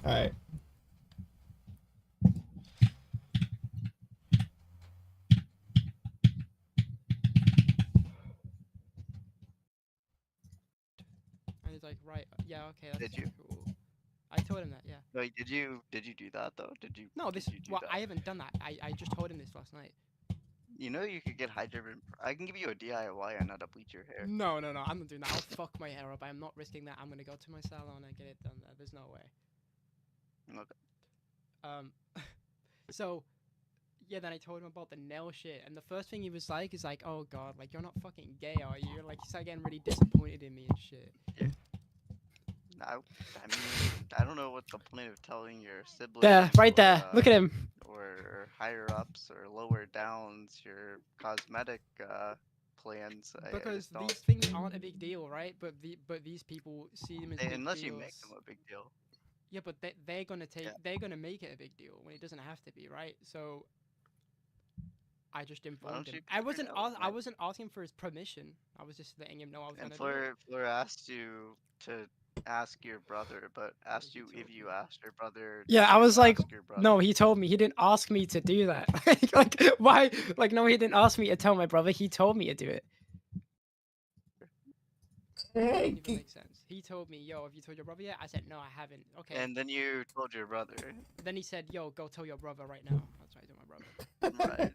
All right. And he's like, right, yeah, okay, that's Did you? cool. I told him that, yeah. No, did you do that though? No, Did this, you do well, that? I haven't done that. I just told him this last night. You know you could get hydrogen. I can give you a DIY on how to bleach your hair. No, no, no, I'm not doing that. I'll fuck my hair up. I'm not risking that. I'm gonna go to my salon and get it done there. There's no way. Okay. Um, so yeah, then I told him about the nail shit, and the first thing he was like is like, "Oh God, like you're not fucking gay, are you?" Like he's like getting really disappointed in me and shit. Yeah. I, I mean, I don't know what the point of telling your There, siblings right there. Look at him. or higher ups or lower downs your cosmetic plans. I Because just don't. these things aren't a big deal, right? But these people see them as big Unless you make them deals. a big deal. Yeah, but they're gonna Yeah. they're gonna make it a big deal when it doesn't have to be, right? So I just Why informed don't him. you cut your nails, I man? wasn't asking for his permission. I was just letting him know I was And gonna do it. Fleur asked you to ask your brother, but Yeah, asked he you if told you me. asked your brother Yeah, I to was like, ask your no, brother. he told me. He didn't ask me to do that. Like, why? Like, no, he didn't ask me to tell my brother. He told me to do it. That doesn't even Hey, make sense. He told me, yo, have you told your brother yet? I said, no, I haven't. Okay. And then you told your brother. Then he said, yo, go tell your brother right now. That's what I told my brother. Right.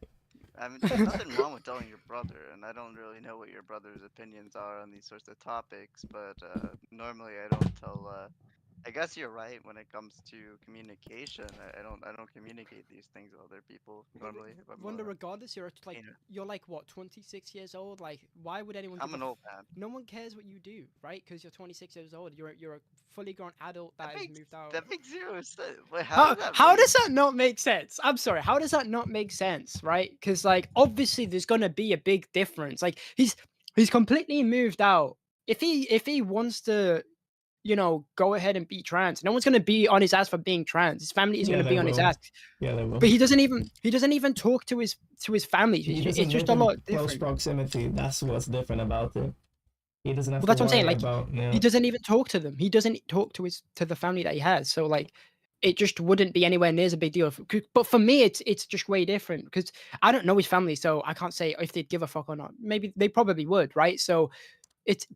I mean, there's nothing wrong with telling your brother, and I don't really know what your brother's opinions are on these sorts of topics, but normally I don't tell. I guess you're right when it comes to communication. I don't communicate these things with other people But normally. If I'm Wonder, regardless, you know, you're like what, 26 years old? Like, why would anyone I'm give a? an old man. No one cares what you do, right? Because you're 26 years old. You're a fully grown adult That that has makes moved out. that makes zero sense. Wait, how does that How make? does that not make sense? I'm sorry. How does that not make sense, right? Because like obviously there's gonna be a big difference. Like he's completely moved out. If he wants to, go ahead and be trans, no one's gonna be on his ass for being trans. His family is yeah, gonna they be on his will. ass. Yeah, they will. But he doesn't even talk to his family. He It's doesn't just live a in lot close different. proximity. That's what's different about it. He doesn't have Well, to that's what I'm saying. worry Like about, he yeah. doesn't even talk to them. He doesn't talk to the family that he has. So like it just wouldn't be anywhere near as a big deal. But for me, it's just way different because I don't know his family, so I can't say if they'd give a fuck or not. Maybe they probably would, right? So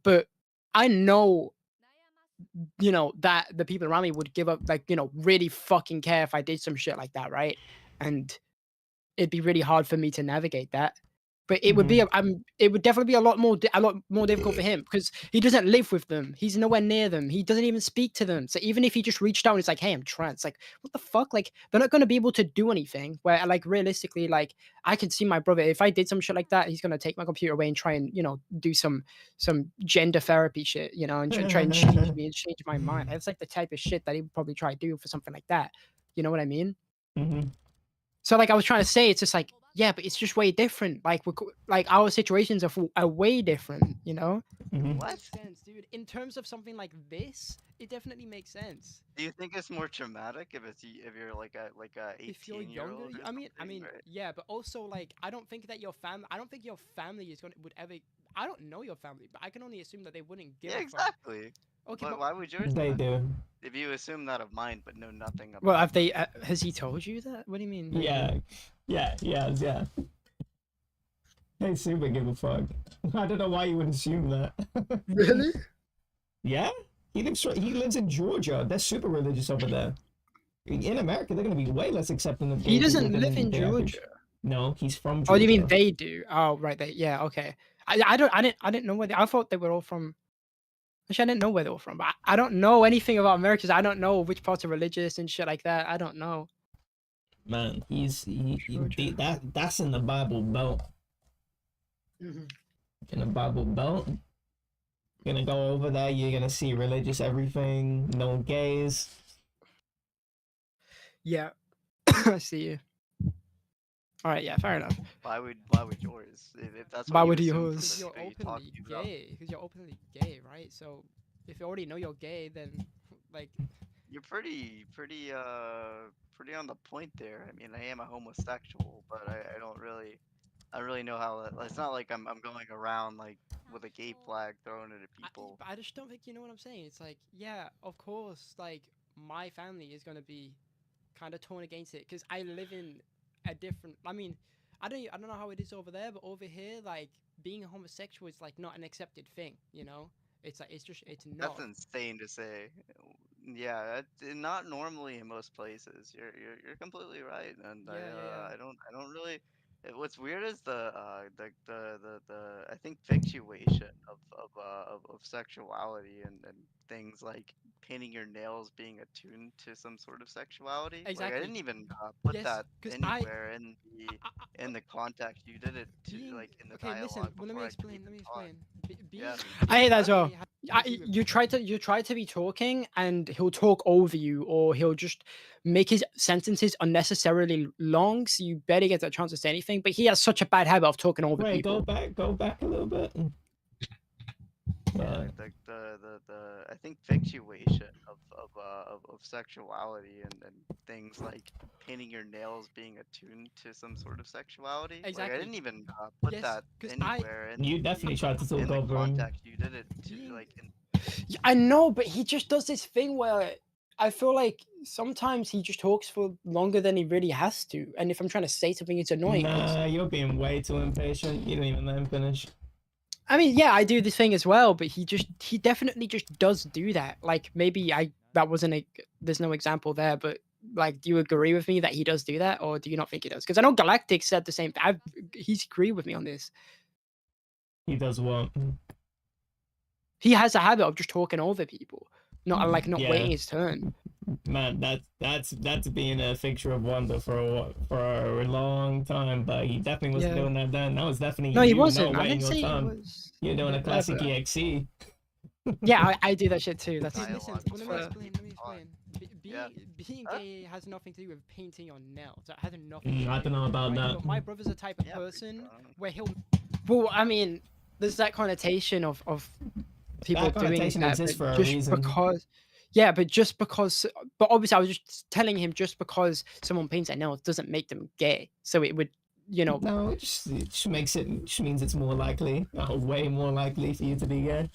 but I know, that the people around me would give up, like, really fucking care if I did some shit like that, right? And it'd be really hard for me to navigate that. But Hmm. it would definitely be a lot more difficult for him because he doesn't live with them. He's nowhere near them. He doesn't even speak to them. So even if he just reached out and it's like, "Hey, I'm trans," like, what the fuck? Like, they're not gonna be able to do anything. Where like realistically, like, I can see my brother if I did some shit like that, he's gonna take my computer away and try and do some gender therapy shit, and try and change me and change my mind. That's like the type of shit that he would probably try to do for something like that. You know what I mean? Hmm. So like I was trying to say, it's just like, yeah, but it's just way different. Like like our situations are way different. Hmm. It What? makes sense, dude. In terms of something like this, it definitely makes sense. Do you think it's more traumatic if you're like a If you're 18 year younger, old or I something, mean, right? yeah, but also like I don't think your family is gonna would ever. I don't know your family, but I can only assume that they wouldn't give Yeah, a fuck. exactly. Okay, But but why would yours They not? do. If you assume that of mine, but know nothing well, about have them. they? Has he told you that? What do you mean they do? Yeah. Yeah, yeah. They super give a fuck. I don't know why you would assume that. Really? Yeah? He lives in Georgia. They're super religious over there. In America, they're gonna be way less accepting of He gay people doesn't live than in the average. Georgia. No, he's from Oh, do you mean Georgia. they do? Oh, right. Yeah. Okay. I didn't know where I thought they were all from. Actually, I didn't know where they were from. But I don't know anything about Americans. I don't know which parts are religious and shit like that. I don't know. Man, Georgia. that's in the Bible Belt. Hmm. In the Bible Belt, gonna go over there. You're gonna see religious everything. No gays. Yeah. I see you. All right. Yeah. Fair enough. Why would yours? If that's what Why you would assumed from yours? the Because you're video you talked openly to about, gay. Because you're openly gay, right? So if you already know you're gay, then like, you're pretty on the point there. I mean, I am a homosexual, but I don't really know how it's not like I'm going around like with a gay flag thrown at people. I just don't think you know what I'm saying. It's like, yeah, of course, like my family is gonna be kind of torn against it because I live in a different. I mean, I don't know how it is over there, but over here, like being a homosexual is like not an accepted thing. You know, it's like it's not. That's insane to say. Yeah, not normally in most places. You're completely right, and Yeah. I don't really. What's weird is the I think fixation of sexuality and things like painting your nails being attuned to some sort of sexuality. Like I Exactly. didn't even put Yes, that because anywhere in I the context. You did it to being like in the okay. Listen, dialogue well, before I could even Let me talk. explain. Yeah. I hate that as well. Huh? You try to be talking, and he'll talk over you, or he'll just make his sentences unnecessarily long. So you barely get a chance to say anything. But he has such a bad habit of talking over Wait, people. go back a little bit. Yeah, I think fixation of sexuality and things like painting your nails being attuned to some sort of sexuality. Like I Exactly. didn't even put Yes, that because anywhere You definitely tried to talk in the over him. context. You did it to being like in I know, but he just does this thing where I feel like sometimes he just talks for longer than he really has to. And if I'm trying to say something, it's annoying because Nah, you're being way too impatient. You didn't even let him finish. I mean, yeah, I do this thing as well, but he definitely just does do that. Like maybe that wasn't a there's no example there, but like, do you agree with me that he does do that, or do you not think he does? Because I know Galactic said the same thing. He's agreed with me on this. He does what? He has a habit of just talking over people, not Yeah, waiting his turn. man, that's being a fixture of wonder for a long time. But he definitely wasn't Yeah. doing that then. That was definitely No, he you not wasn't. I waiting didn't your say it time. was. You're doing a classic Whatever. EXE. Yeah, I do that shit too. That's dialogue well, before I could let even me talk. explain. Yeah. Being Huh? gay has nothing to do with painting your nails. That has nothing to do I with don't know it, about right? that. But my brother's the type of Yeah. person where he'll. Well, I mean, there's that connotation of people That doing connotation that, exists but for a just reason. because. Yeah, but just because. But obviously, I was just telling him just because someone paints their nails doesn't make them gay. So it would, you know. No, it just makes it just means it's more likely, way more likely for you to be gay.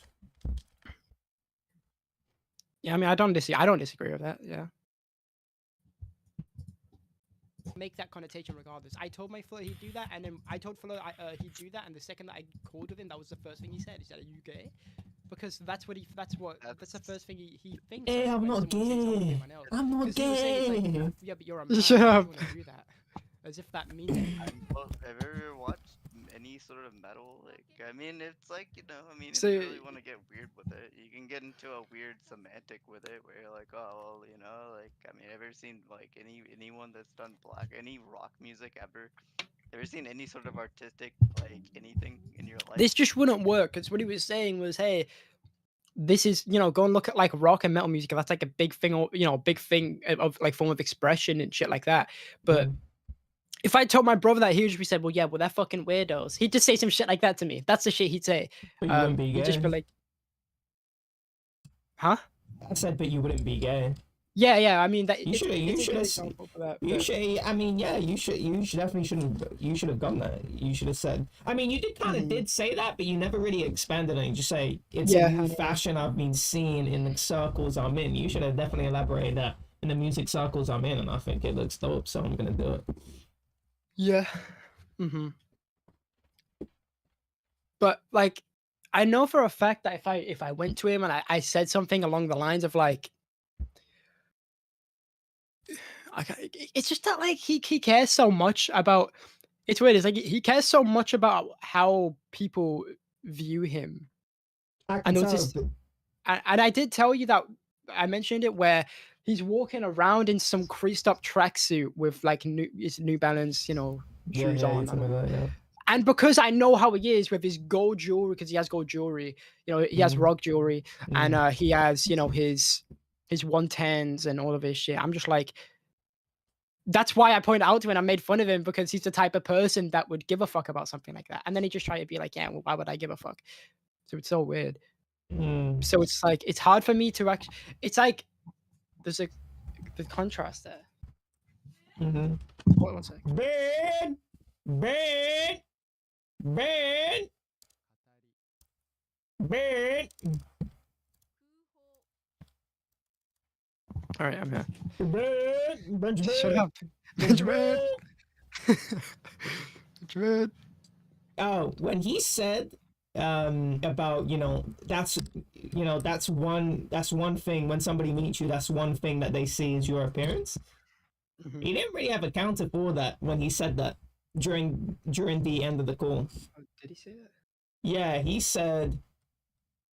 Yeah, I mean, I don't disagree with that. Yeah. Make that connotation regardless. I told my Fuller he'd do that, and then I told Fuller he'd do that, and the second that I called with him, that was the first thing he said. He said, "Are you gay?" Because that's the That's first thing he thinks Hey, of I'm when not someone says, "I want to paint gay. my nails." I'm not Because he was saying it's like, gay. yeah, but you're a man. Shut Shut Why up. would you want to do that? As if that means anything. well, have you ever watched any sort of metal? Like, I mean, it's like, I mean, if you So really want to get weird with it, you can get into a weird semantic with it where you're like, oh, well, like, I mean, have you ever seen, like, anyone that's done any rock music ever? Ever seen any sort of artistic, like, anything in your life? this just wouldn't work. Because what he was saying was, hey, this is go and look at like rock and metal music. That's like a big thing, or a big thing of like form of expression and shit like that. But if I told my brother that, he would just be said, "Well, yeah, well, they're fucking weirdos." He'd just say some shit like that to me. That's the shit he'd say. But you wouldn't be He'd just be gay. like, "Huh?" I said, but you wouldn't be gay. Yeah. I mean, You should. You it's a should good have. example for that. You But should. I mean, yeah. You should. You should definitely shouldn't. You should have done that. You should have said. I mean, you did kind of did say that, but you never really expanded on it. You just say it's a yeah, new fashion I've been seeing in the circles I'm in. You should have definitely elaborated that in the music circles I'm in, and I think it looks dope. So I'm gonna do it. yeah. But like, I know for a fact that if I went to him and I said something along the lines of like, it's just that like he cares so much about. It's weird. It's like he cares so much about how people view him. I I can tell. noticed, and I did tell you that I mentioned it where he's walking around in some creased up tracksuit with like his New Balance, Yeah, shoes yeah, you on. told me that. Yeah. And because I know how he is with his gold jewelry, because he has gold jewelry, he has rock jewelry, and he has his 110s and all of his shit. I'm just like, that's why I point out to him and I made fun of him, because he's the type of person that would give a fuck about something like that. And then he just tried to be like, yeah, well, why would I give a fuck? So it's so weird. So it's like, it's hard for me to actually. It's like there's the contrast there. Mm-hmm. Hold on one sec. Ben, Ben, Ben, Ben. All right, I'm here. Benjamin. Shut up, Benjamin. Benjamin. Oh, when he said about that's one thing when somebody meets you, that's one thing that they see is your appearance. Mhm. He didn't really have a counter for that when he said that during the end of the call. Oh, did he say that? Yeah, he said,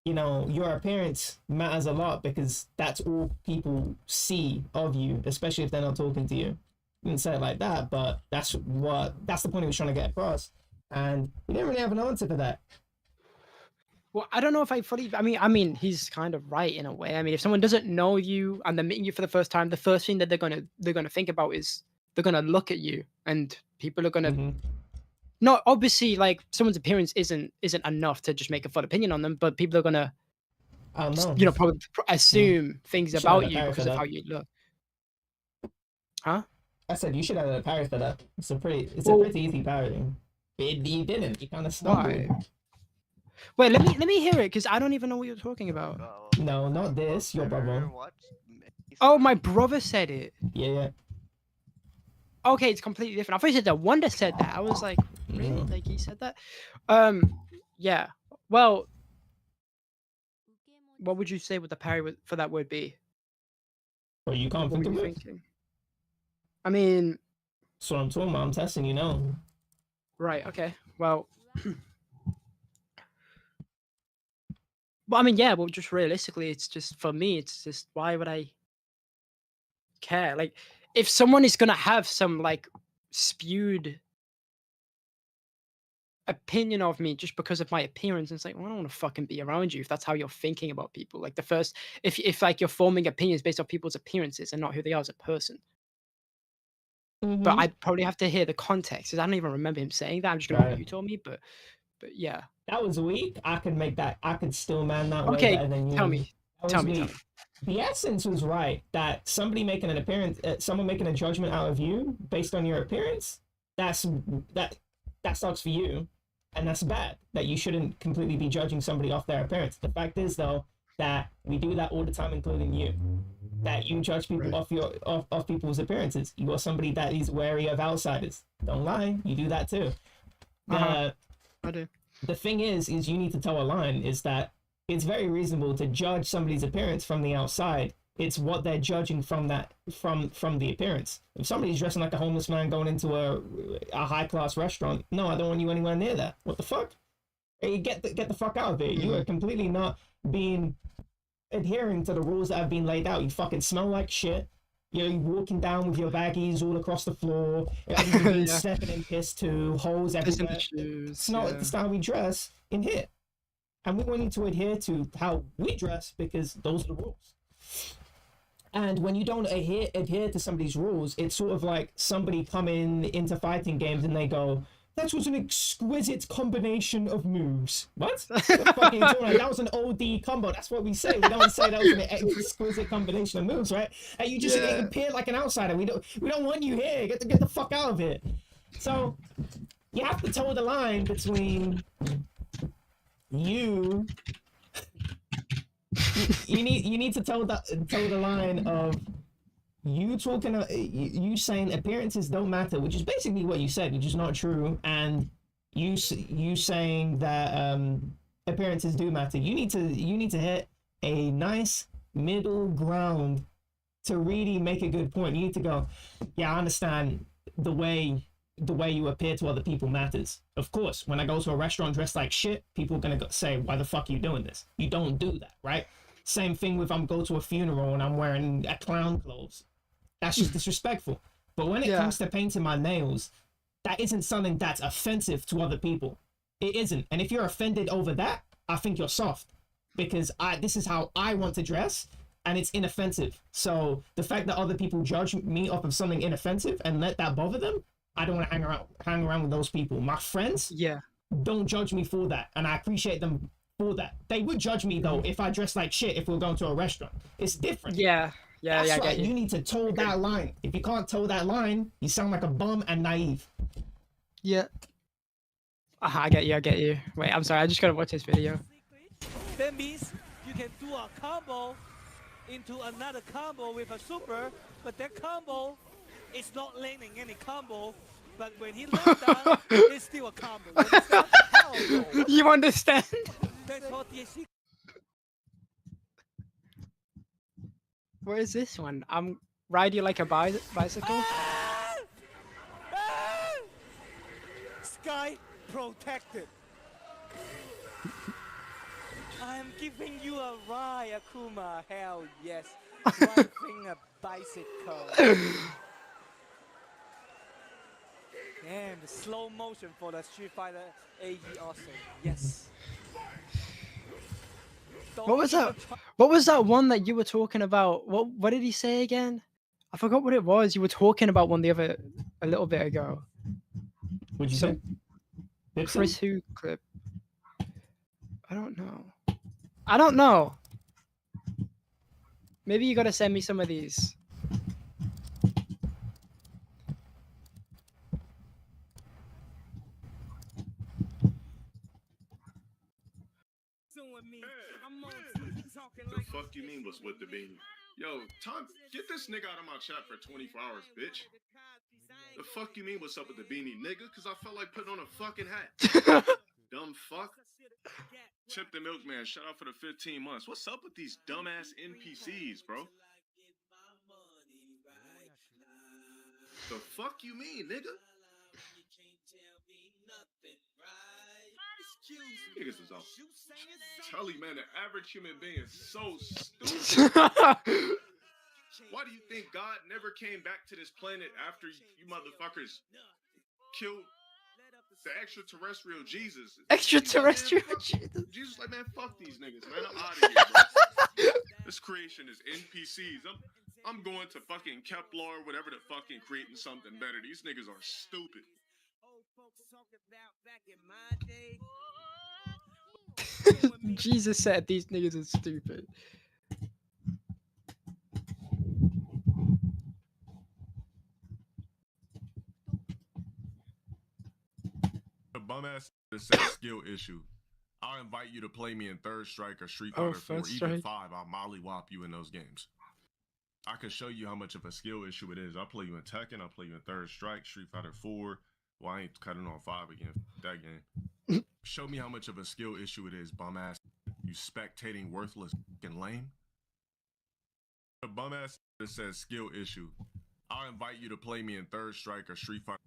your appearance matters a lot because that's all people see of you, especially if they're not talking to you. He didn't say it like that, but that's the point he was trying to get across. And he didn't really have an answer for that. Well, I don't know if I fully. I mean, he's kind of right in a way. I mean, if someone doesn't know you and they're meeting you for the first time, the first thing that they're gonna think about is they're gonna look at you, and people are gonna. Mm-hmm. Not obviously, like someone's appearance isn't enough to just make a full opinion on them, but people are gonna, I don't know. probably assume things You should have about a you parry because for of that. how you look. Huh? I said you should have a parry for that. It's a pretty easy parry. You didn't. You kind of stumbled. Why? Wait, let me hear it because I don't even know what you're talking about. No, not this. Your brother. Oh, my brother said it. Yeah. Okay, it's completely different. I thought you said that Wonder said that. I was like, really? No. Like he said that? Yeah. Well, what would you say would the parry for that word be? Well, you can't What think were of you it. thinking? I mean, So I'm talking about. I'm testing you now. right. Okay. Well, I mean, yeah. Well, just realistically, it's just for me. It's just why would I care? Like, if someone is gonna have some like spewed opinion of me just because of my appearance, and it's like, well, I don't want to fucking be around you if that's how you're thinking about people. Like if like you're forming opinions based off people's appearances and not who they are as a person. Mm-hmm. But I'd probably have to hear the context because I don't even remember him saying that. I'm just gonna Right. what you told me, but yeah. That was weak. I could make that. I could still man that way Okay, better than you. tell me. That Tell was me. weak. The essence was right. That somebody making an appearance, someone making a judgment out of you based on your appearance. That sucks for you, and that's bad. That you shouldn't completely be judging somebody off their appearance. The fact is, though, that we do that all the time, including you. That you judge people Right. off people's appearances. You are somebody that is wary of outsiders. Don't lie. You do that too. I do. The thing is you need to toe a line. Is that it's very reasonable to judge somebody's appearance from the outside. It's what they're judging from the appearance. If somebody's dressing like a homeless man going into a high class restaurant, no, I don't want you anywhere near that. What the fuck? Hey, get the fuck out of here. You are completely not adhering to the rules that have been laid out. You fucking smell like shit. You're walking down with your baggies all across the floor. You've been stepping in piss too, holes everywhere. It's not how we dress in here. And we want you to adhere to how we dress because those are the rules. And when you don't adhere to somebody's rules, it's sort of like somebody coming into fighting games and they go, that was an exquisite combination of moves. What? What the fuck are you talking about? That was an OD combo. That's what we say. We don't say that was an exquisite combination of moves, right? And you just appear like an outsider. We don't want you here. Get the fuck out of here. So you have to toe the line between you need to toe the line of you saying appearances don't matter, which is basically what you said, which is not true, and you saying that appearances do matter. You need to hit a nice middle ground to really make a good point. You need to go, yeah, I understand the way you appear to other people matters. Of course, when I go to a restaurant dressed like shit, people are gonna say, why the fuck are you doing this? You don't do that, right? Same thing with I'm go to a funeral and I'm wearing a clown clothes. That's just disrespectful. But when it comes to painting my nails, that isn't something that's offensive to other people. It isn't. And if you're offended over that, I think you're soft. Because this is how I want to dress, and it's inoffensive. So the fact that other people judge me off of something inoffensive and let that bother them, I don't want to hang around with those people. My friends don't judge me for that, and I appreciate them for that. They would judge me though if I dress like shit if we were going to a restaurant. It's different. That's right. You need to toe that line. If you can't toe that line, you sound like a bum and naive. I get you. Wait, I'm sorry. I just gotta watch this video. That means you can do a combo into another combo with a super, but that combo is not landing any combo. But when he lands down, it's still a combo. You understand? Hell no. You understand? That's what TSC. Where is this one? I'm ride you like a bicycle. Ah! Ah! Sky protected. I'm giving you a ride, Akuma. Hell yes. Driving a bicycle. Damn, the slow motion for the Street Fighter AE also. Yes. What was that? What was that one that you were talking about? What did he say again? I forgot what it was. You were talking about one a little bit ago. What'd you Some say? Chris Who clip. I don't know. Maybe you gotta send me some of these. The fuck you mean what's with the beanie? Yo, Tom, get this nigga out of my chat for 24 hours, bitch. The fuck you mean what's up with the beanie, nigga? Cause I felt like putting on a fucking hat. Dumb fuck. Chip the Milkman, shout out for the 15 months. What's up with these dumbass NPCs, bro? The fuck you mean, nigga? Niggas is off. Tell you, man, the average human being is so stupid. Why do you think God never came back to this planet after you motherfuckers killed the extraterrestrial Jesus? Extraterrestrial Jesus. Jesus like, man, fuck these niggas, man. I'm out of here, bro. This creation is NPCs. I'm going to fucking Kepler, whatever the fucking creating something better. These niggas are stupid. Jesus said these niggas are stupid. The bum ass that says skill issue. I'll invite you to play me in Third Strike or Street Fighter 4, First even Strike. 5. I'll mollywop you in those games. I can show you how much of a skill issue it is. I'll play you in Tekken. I'll play you in Third Strike, Street Fighter 4. Well, I ain't cutting on 5 again. That game. Show me how much of a skill issue it is, bum ass. You spectating worthless fucking lame. The bum ass that says skill issue. I'll invite you to play me in Third Strike or Street Fighter.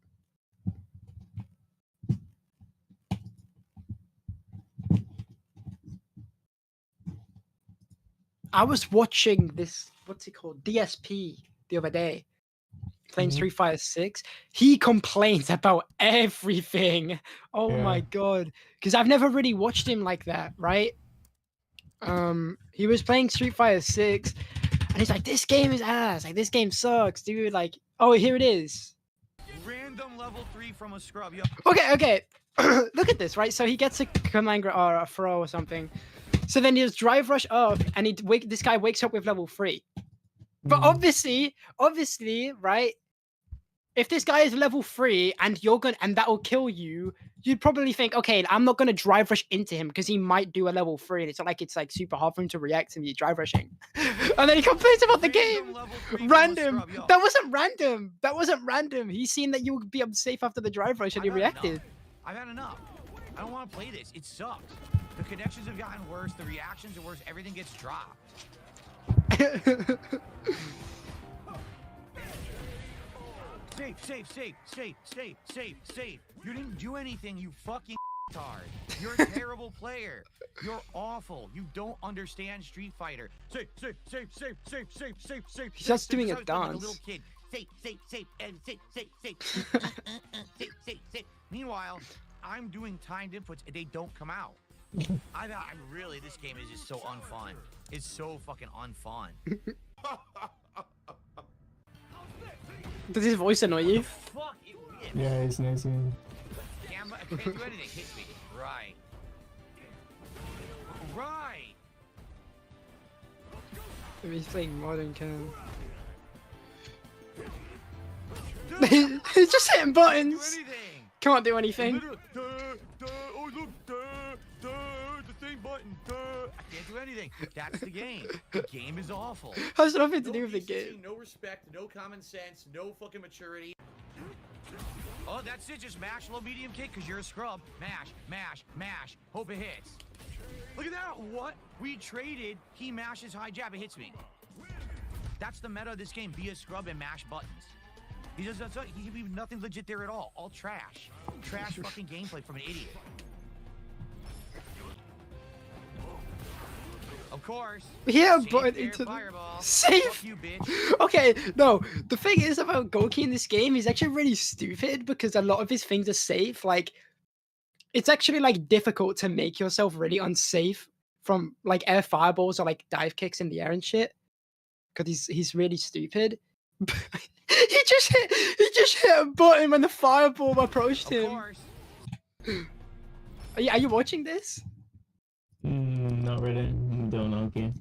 I was watching this, what's it called? DSP the other day, playing Street Fighter 6. He complains about everything. Oh my god. Because I've never really watched him like that, right? He was playing Street Fighter 6 and he's like, this game is ass. Like, this game sucks, dude. Like, oh, here it is. Random level 3 from a scrub. Yo. Okay. Look at this, right? So he gets a command or a throw or something. So then he just drive rush up, and this guy wakes up with level 3. But obviously, right? If this guy is level 3 and that will kill you, you'd probably think, okay, I'm not gonna drive rush into him because he might do a level 3, and it's not like it's like super hard for him to react to me drive rushing. And then he complains about the game. Random. That wasn't random. He's seen that you would be unsafe after the drive rush, and he reacted. I've had enough. I don't want to play this. It sucks. The connections have gotten worse. The reactions are worse. Everything gets dropped. Safe. You didn't do anything, you fucking retard. You're a terrible player. You're awful. You don't understand Street Fighter. Safe. He's just doing a Like dance. a little kid. Safe. Safe. Meanwhile, I'm doing timed inputs and they don't come out. I'm really, this game is just so unfun. It's so fucking unfun. Does his voice annoy you? Fuck, it whips. Yeah, it's nice. Camera, I can't do anything. Hit me. Right. He's playing modern cam. Dude, He's just hitting buttons. do anything. Can't do anything. Oh look, the same button. I can't do anything. That's the game. The game is awful. Has nothing to No do with the decency, game. No respect, no common sense, no fucking maturity. Oh, that's it. Just mash low medium kick because you're a scrub. Mash, mash, mash. Hope it hits. Look at that. What? We traded. He mashes high jab. It hits me. That's the meta of this game. Be a scrub and mash buttons. He does nothing legit there at all. All trash. Trash fucking gameplay from an idiot. Of course. Yeah, Safe but air into the fireball. safe. Fuck you, bitch. Okay, no. The thing is about Goki in this game, he's actually really stupid because a lot of his things are safe. Like, it's actually like difficult to make yourself really unsafe from like air fireballs or like dive kicks in the air and shit. Because he's really stupid. he just hit a button when the fireball approached Of him. course. Are you watching this? Not really. Don't know. Okay.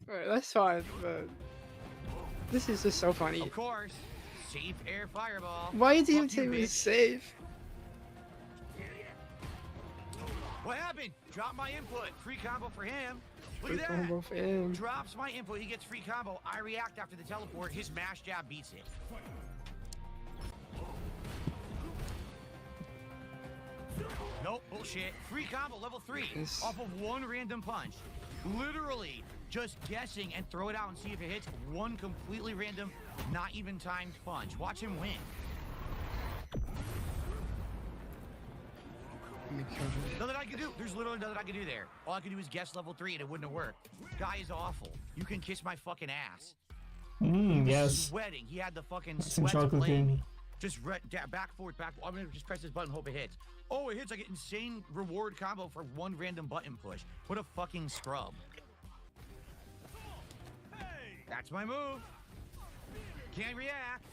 Alright, that's fine. But this is just so funny. Of course. Safe air fireball. Why did you Fuck say it was bitch. safe? What happened? Drop my input. Free combo for him. Look Free at that. combo for him. Drops my input. He gets free combo. I react after the teleport. His mash jab beats it. Nope, bullshit. Free combo, level 3. Yes. Off of one random punch. Literally just guessing and throw it out and see if it hits. One completely random, not even timed punch. Watch him win. Nothing I can do. There's literally nothing I can do there. All I can do is guess level 3 and it wouldn't have worked. Guy is awful. You can kiss my fucking ass. Yes. Sweating. He had the fucking Some sweats chocolate playing. candy. Just back forward, back. I'm gonna just press this button, hope it hits. Oh, it hits! I get insane reward combo for one random button push. What a fucking scrub! That's my move. Can't react.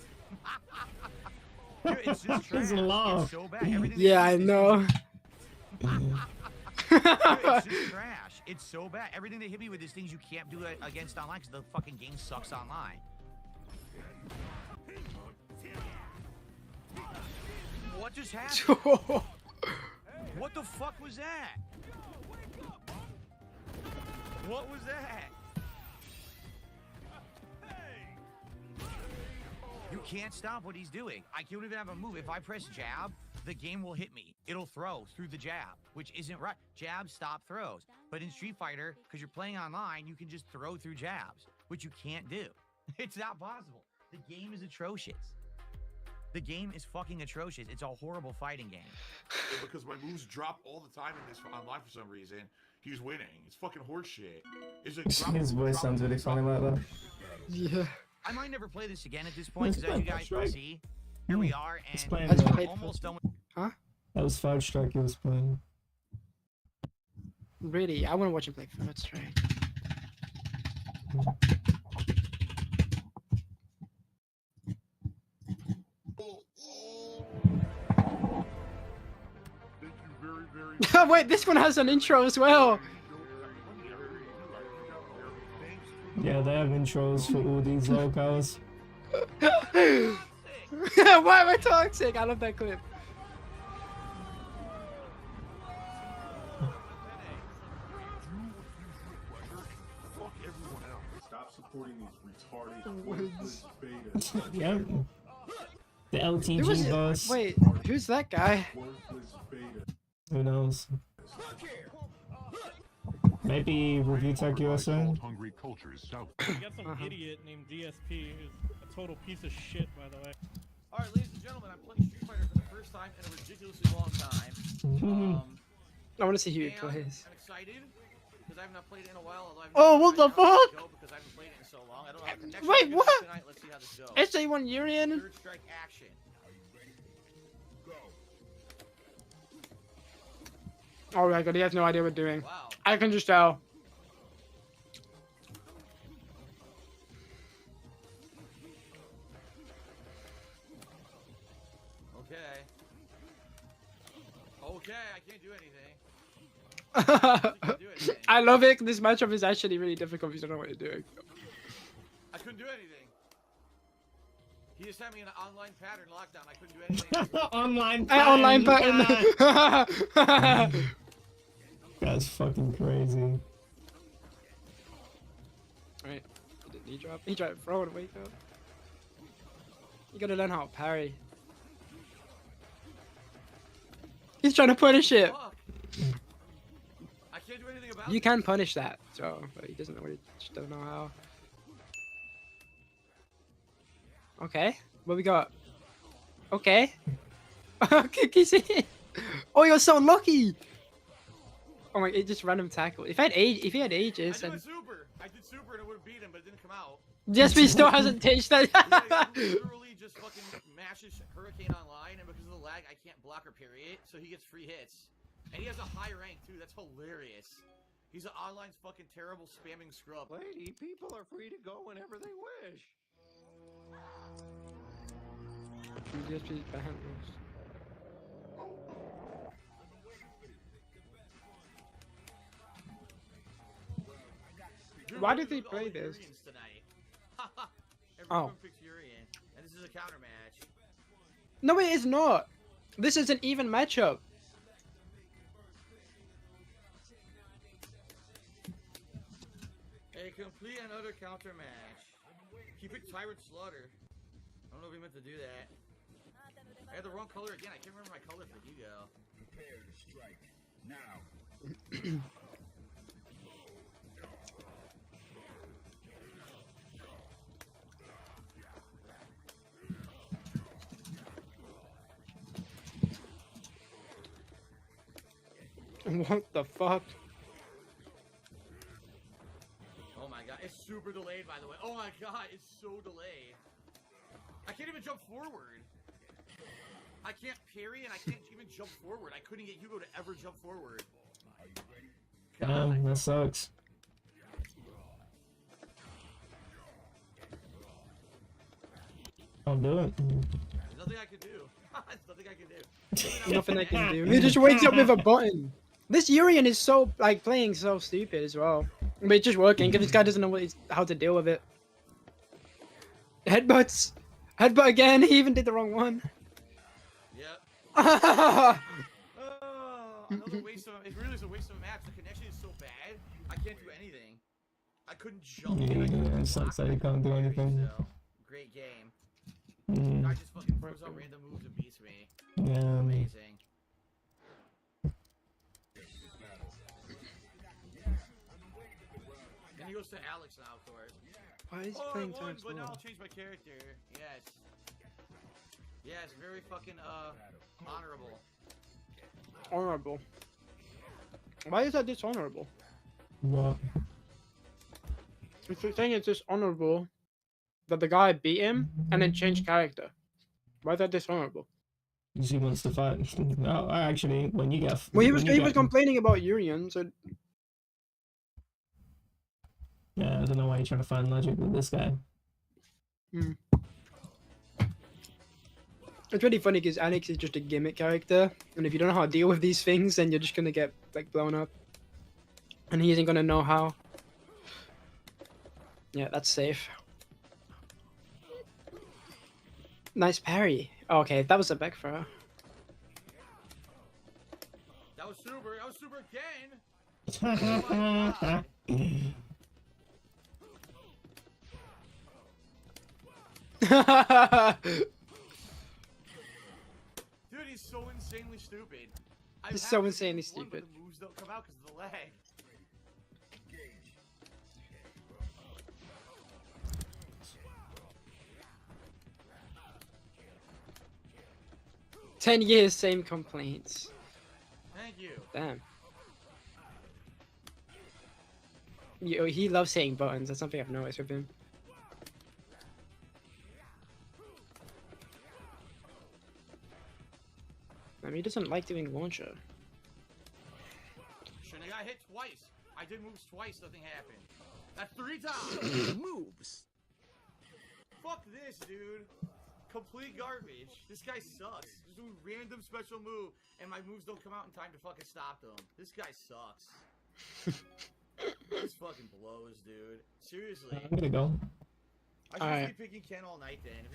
Dude, it's just trash. It's a laugh. It's so bad. Everything they Yeah, I do is- know. Dude, it's just trash. It's so bad. Everything they hit me with is things you can't do against online because the fucking game sucks online. What just happened? What the fuck was that? What was that? You can't stop what he's doing. I can't even have a move. If I press jab, the game will hit me. It'll throw through the jab, which isn't right. Jab, stop, throws. But in Street Fighter, because you're playing online, you can just throw through jabs, which you can't do. It's not possible. The game is atrocious. The game is fucking atrocious. It's a horrible fighting game. Because my moves drop all the time in this online for some reason. He's winning. It's fucking horseshit. It's like drop, His voice drop, sounds really drop. funny like that. Yeah. I might never play this again at this point, Let's because as you play guys First can Strike. see, here we are, Let's and play Let's it. play almost done with That was Third Strike he was playing. Really, I want to watch him play Third Strike. Thank you very, very Wait, this one has an intro as well. Yeah, they have intros for all these locals. Why am I toxic? I love that clip. fuck everyone else. Stop supporting these retarded worthless betas. Yep. The Who LTG was boss. Wait, who's that guy? Worthless beta. Who knows? Maybe Review Tech USA? Hungry culture is south. You got some Uh-huh. idiot named DSP who's a total piece of shit, by the way. All right, ladies and gentlemen, I'm playing Street Fighter for the first time in a ridiculously long time. I want to see who he And plays. I'm excited because I have not played it in a while. Although I've Oh, what the right now, let's fuck? go because I haven't played it in so long. I don't know how the next Wait, one goes what? Tonight. Let's see how this goes. SJ1 Urian? Third strike action. Oh my god, he has no idea what we're doing. Wow. I can just tell. Okay. Okay, I can't do anything. I love it. This matchup is actually really difficult because you don't know what you're doing. I couldn't do anything. He just had me in an online pattern lockdown. I couldn't do anything. Online Online pattern. button. That's fucking crazy. He tried to throw it, wake up. You gotta learn how to parry. He's trying to punish it. Fuck. I can't do anything about You this. can punish that, so but he doesn't know what he just doesn't know how. Okay, what we got? Okay. Cookies in. Oh, you're so lucky. Oh my! It just random tackle. If he had ages, I and did a super. I did super and it would have beat him, but it didn't come out. Jesby still hasn't changed that. He literally just fucking mashes Hurricane online, and because of the lag, I can't block or parry it, so he gets free hits. And he has a high rank too. That's hilarious. He's an online fucking terrible spamming scrub. Lady, people are free to go whenever they wish. Jesby's behind us. Dude, Why we're did they doing all play the this? Urians tonight. Everyone Oh. picks Urian, and this is a counter match. No, it is not. This is an even matchup. A complete and utter counter match. Keep it Tyrant Slaughter. I don't know if we meant to do that. I had the wrong color again. I can't remember my color for Hugo. Prepare to strike now. What the fuck? Oh my god, it's super delayed by the way. Oh my god, it's so delayed. I can't even jump forward. I can't parry and I can't even jump forward. I couldn't get Hugo to ever jump forward. God. That sucks. I'll do it. There's nothing I can do. There's nothing I can do. Nothing I can do. He just wakes up with a button. This Urian is so like playing so stupid as well, but it's just working because this guy doesn't know how to deal with it. Headbutts, headbutt again. He even did the wrong one. Yep. Oh, Another waste of. It really is a waste of a match. The connection is so bad. I can't do anything. I couldn't jump. Yeah, I couldn't it sucks block, that you can't do parry, anything. so, great game. Mm, I just fucking throws out random moves and beats me. yeah. Amazing. And he goes to Alex now, of course. why is he Oh, I playing won, so but now slow? I'll change my character. Yes. Yes, very fucking, honorable. Honorable. Why is that dishonorable? What? It's saying it's dishonorable that the guy beat him and then changed character. Why is that dishonorable? Because he wants to fight. No, actually, when you get. Well, he when was you get- complaining about Urian, so Yeah, I don't know why you're trying to find logic with this guy. it's really funny because Alex is just a gimmick character, and if you don't know how to deal with these things, then you're just gonna get like blown up, and he isn't gonna know how. Yeah, that's safe. Nice parry. Oh, okay, that was a back throw. That was super. That was super again. Oh my god. Dude, he's so insanely stupid. I've He's had so this insanely before, but stupid. the moves don't come out because of the lag. 10 years, same complaints. Thank you. Damn. He loves hitting buttons. That's something I've noticed with him. I mean, he doesn't like doing launcher. Shouldn't have got hit twice. I did moves twice, nothing happened. That's 3 times. Moves. Fuck this, dude. Complete garbage. This guy sucks. Just doing random special move, and my moves don't come out in time to fucking stop them. This guy sucks. This fucking blows, dude. Seriously. I'm gonna go. I should Alright. be picking Ken all night then. If